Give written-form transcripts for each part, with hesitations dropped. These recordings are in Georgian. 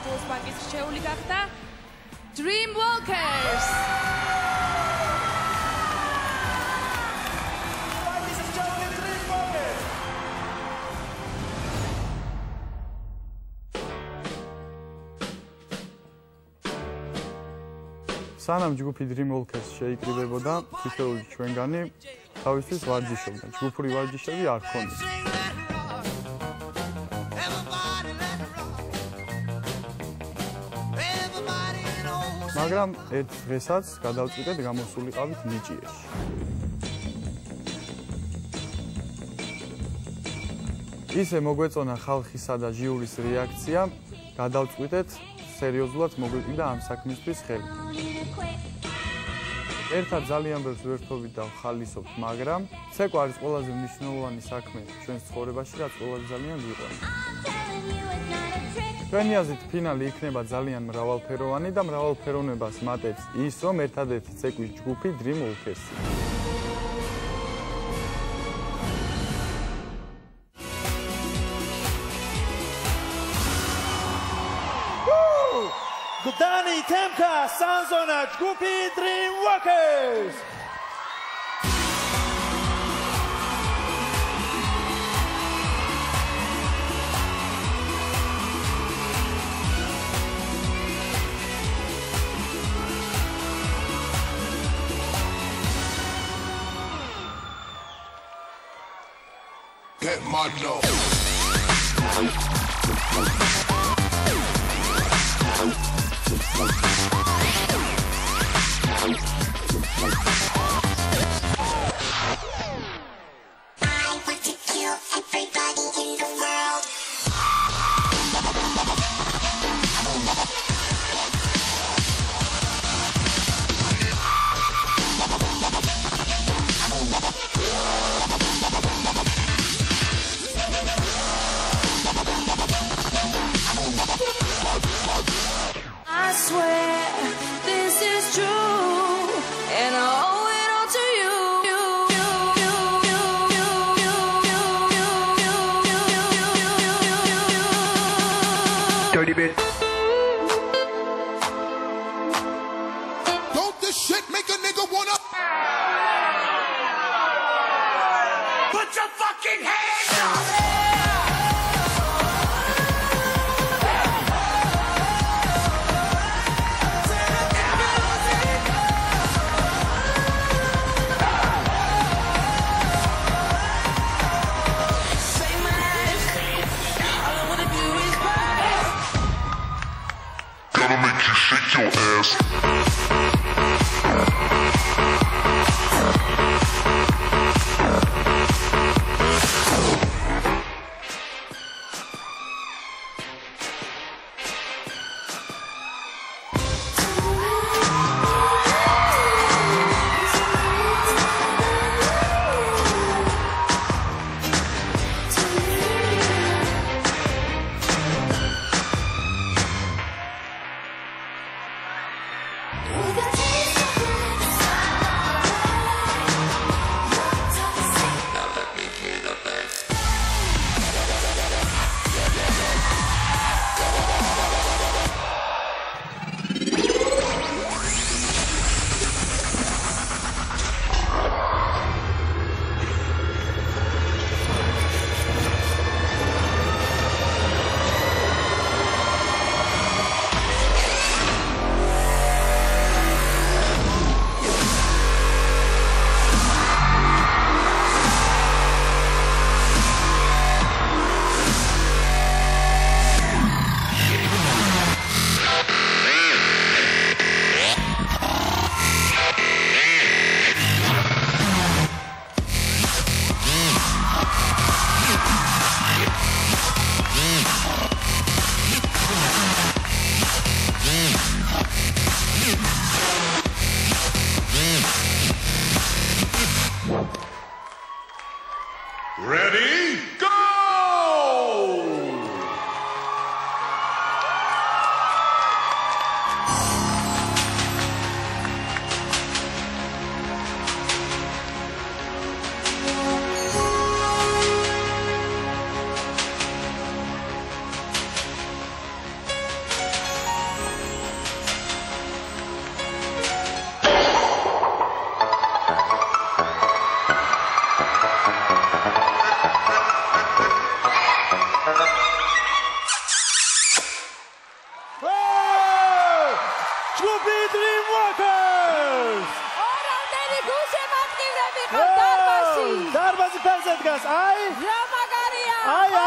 People's Bank-ის რჩეული გახდა Dreamwalkers. სანამ ჯგუფი Dreamwalkers შეიკრიბებოდა, თითოეული ჩვენგანი თავისთვის ვარჯიშობდა. ჯგუფური ვარჯიშები არ ჰქონდა. მაგრამ ერთ დღესაც გადავწყვიტეთ გამოსულიყავით ნიჭიერში. ისე მოგვეწონა ხალხისა და ჟიურის რეაქცია, გადავწყვიტეთ სერიოზულად მოგვიყვიდა ამ საქმისთვის ხელი. ერთად ძალიან ბევრს ვერთობით და ვხალისობთ, მაგრამ ცეკვა არის ყველაზე მნიშვნელოვანი საქმე ჩვენს ცხოვრებაში, რაც ყველაზე ძალიან გვიყვარს. ჩვენი აზრით ფინალი იქნება ძალიან მრავალფეროვანი და მრავალფეროვნებას მატებს ის, რომ ერთადერთი ცეკვის ჯგუფი Dreamwalkers. Gdani Temka Sanzona ჯგუფი Dreamwalkers. Get my dough. I swear this is true, and I owe it all to you. Dirty bit. Don't this shit make a nigga wanna put your fucking hands up? Gotta make you shake your ass.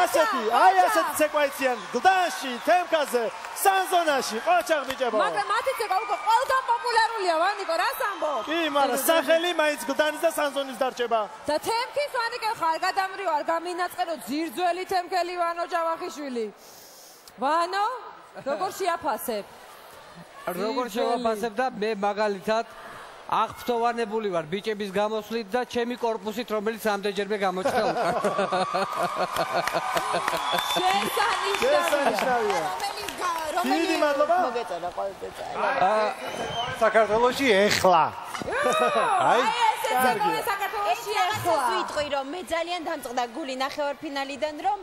ასეთი სეკვენციან გლდანში, თემქაზე, სანზონაში, ყოჩაღ ბიჭებო. მაგრამ მათი ცეკვა უკვე ყველგან პოპულარულია, ვანიკო, რას ამბობ? კი, მაგრამ სახელი მაინც გლდანის და სანზონის დარჩება. და თემქის ვანიკო ხარ გადამრივ არ გამინაწყერო ძირძველი თემქელი ვანო ჯავახიშვილი. ვანო, როგორ შეაფასებ? როგორ შევაფასებ და მე მაგალითად აღფრთოვანებული ვარ ბიჭების გამოსვლით და ჩემი კორპუსით, რომელიც ამდენჯერმე გამოჩნდა უკან. შესანიშნავია. დიდი მადლობა. მოგეწონა ყოველდღე. საქართველოში ეხლა. აი ესე ცეკვა საქართველოში ეხლა. ვიტყვი რომ მე ძალიან დამწყდა გული ნახევარფინალიდან რომ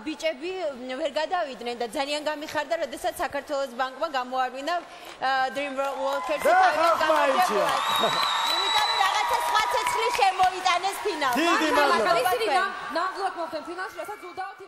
ბიჭები ვერ გადავიდნენ და ძალიან გამიხარდა როდესაც საქართველოს ბანკმა გამოავლინა Dream Walkers-ი ხახმაიჩია. იმიტომ რომ რაღაცა სხვა ცეცხლი შემოიტანეს ფინალში. დიდი მადლობა. ისინი ნამდვილად მოხდნენ ფინალში, რასაც უდავთ